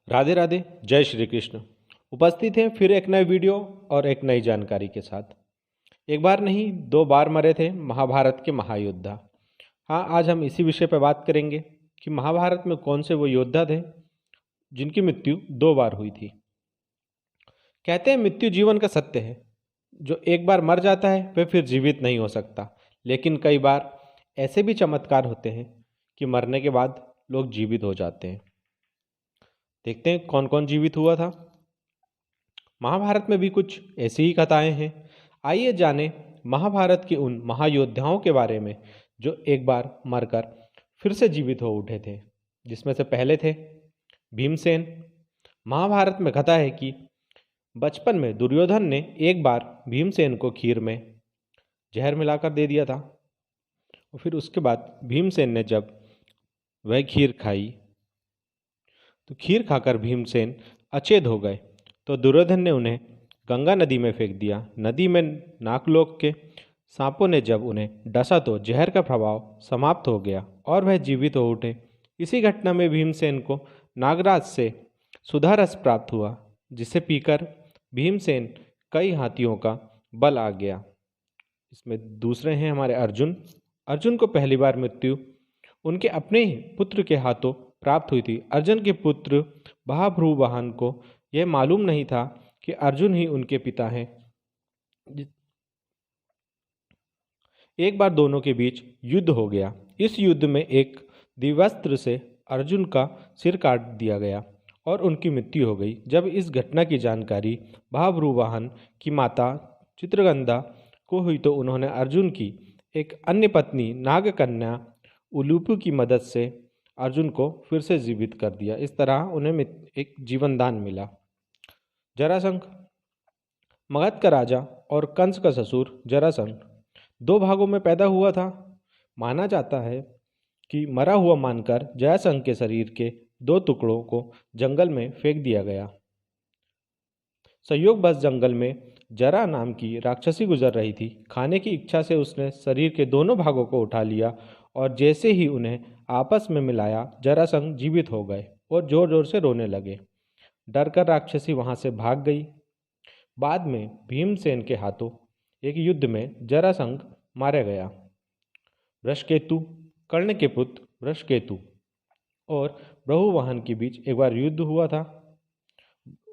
राधे राधे, जय श्री कृष्ण। उपस्थित हैं फिर एक नए वीडियो और एक नई जानकारी के साथ। एक बार नहीं, दो बार मरे थे महाभारत के महायोद्धा। हाँ, आज हम इसी विषय पर बात करेंगे कि महाभारत में कौन से वो योद्धा थे जिनकी मृत्यु दो बार हुई थी। कहते हैं मृत्यु जीवन का सत्य है। जो एक बार मर जाता है वह फिर जीवित नहीं हो सकता, लेकिन कई बार ऐसे भी चमत्कार होते हैं कि मरने के बाद लोग जीवित हो जाते हैं। देखते हैं कौन कौन जीवित हुआ था। महाभारत में भी कुछ ऐसी ही कथाएं हैं। आइए जानें महाभारत के उन महायोद्धाओं के बारे में जो एक बार मरकर फिर से जीवित हो उठे थे। जिसमें से पहले थे भीमसेन। महाभारत में कथा है कि बचपन में दुर्योधन ने एक बार भीमसेन को खीर में जहर मिलाकर दे दिया था, और फिर उसके बाद भीमसेन ने जब वह खीर खाई तो खीर खाकर भीमसेन अचेत हो गए। तो दुर्योधन ने उन्हें गंगा नदी में फेंक दिया। नदी में नागलोक के सांपों ने जब उन्हें डसा तो जहर का प्रभाव समाप्त हो गया और वह जीवित हो उठे। इसी घटना में भीमसेन को नागराज से सुधा रस प्राप्त हुआ, जिसे पीकर भीमसेन कई हाथियों का बल आ गया। इसमें दूसरे हैं हमारे अर्जुन। अर्जुन को पहली बार मृत्यु उनके अपने ही पुत्र के हाथों प्राप्त हुई थी। अर्जुन के पुत्र महाभ्रुवाहन को यह मालूम नहीं था कि अर्जुन ही उनके पिता हैं। एक बार दोनों के बीच युद्ध हो गया। इस युद्ध में एक दिव्यास्त्र से अर्जुन का सिर काट दिया गया और उनकी मृत्यु हो गई। जब इस घटना की जानकारी महाभ्रुवाहन की माता चित्रगंधा को हुई तो उन्होंने अर्जुन की एक अन्य पत्नी नागकन्या उलूपी की मदद से अर्जुन को फिर से जीवित कर दिया। इस तरह उन्हें एक जीवन दान मिला। जरासंध, मगध का राजा और कंस का ससुर जरासंध दो भागों में पैदा हुआ था। माना जाता है कि मरा हुआ मानकर जरासंध के शरीर के दो टुकड़ों को जंगल में फेंक दिया गया। संयोगवश जंगल में जरा नाम की राक्षसी गुजर रही थी। खाने की इच्छा से उसने शरीर के दोनों भागों को उठा लिया और जैसे ही उन्हें आपस में मिलाया, जरासंध जीवित हो गए और जोर जोर से रोने लगे। डरकर राक्षसी वहां से भाग गई। बाद में भीमसेन के हाथों एक युद्ध में जरासंध मारा गया। वृषकेतु, कर्ण के पुत्र वृषकेतु और ब्रहुवाहन के बीच एक बार युद्ध हुआ था।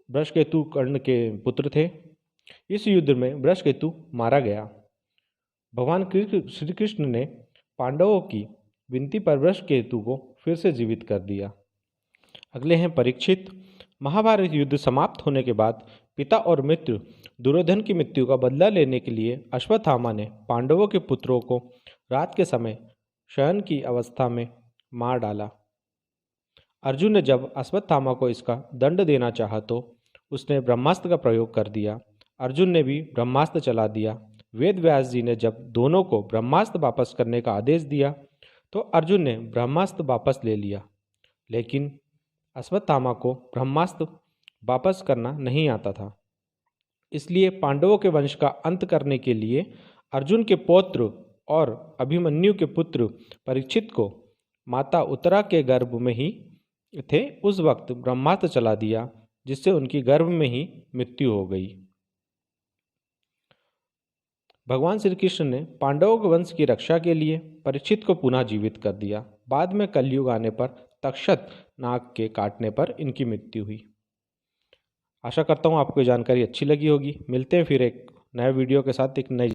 वृषकेतु कर्ण के पुत्र थे। इस युद्ध में वृषकेतु मारा गया। भगवान श्री कृष्ण ने पांडवों की विनती पर वृषकेतु को फिर से जीवित कर दिया। अगले हैं परीक्षित। महाभारत युद्ध समाप्त होने के बाद पिता और मित्र दुर्योधन की मृत्यु का बदला लेने के लिए अश्वत्थामा ने पांडवों के पुत्रों को रात के समय शयन की अवस्था में मार डाला। अर्जुन ने जब अश्वत्थामा को इसका दंड देना चाहा तो उसने ब्रह्मास्त्र का प्रयोग कर दिया। अर्जुन ने भी ब्रह्मास्त्र चला दिया। वेद व्यास जी ने जब दोनों को ब्रह्मास्त्र वापस करने का आदेश दिया तो अर्जुन ने ब्रह्मास्त्र वापस ले लिया, लेकिन अश्वत्थामा को ब्रह्मास्त्र वापस करना नहीं आता था। इसलिए पांडवों के वंश का अंत करने के लिए अर्जुन के पौत्र और अभिमन्यु के पुत्र परीक्षित को माता उत्तरा के गर्भ में ही थे उस वक्त ब्रह्मास्त्र चला दिया, जिससे उनकी गर्भ में ही मृत्यु हो गई। भगवान श्री कृष्ण ने पांडवों के वंश की रक्षा के लिए परीक्षित को पुनः जीवित कर दिया। बाद में कलयुग आने पर तक्षक नाग के काटने पर इनकी मृत्यु हुई। आशा करता हूँ आपको ये जानकारी अच्छी लगी होगी। मिलते हैं फिर एक नए वीडियो के साथ एक नई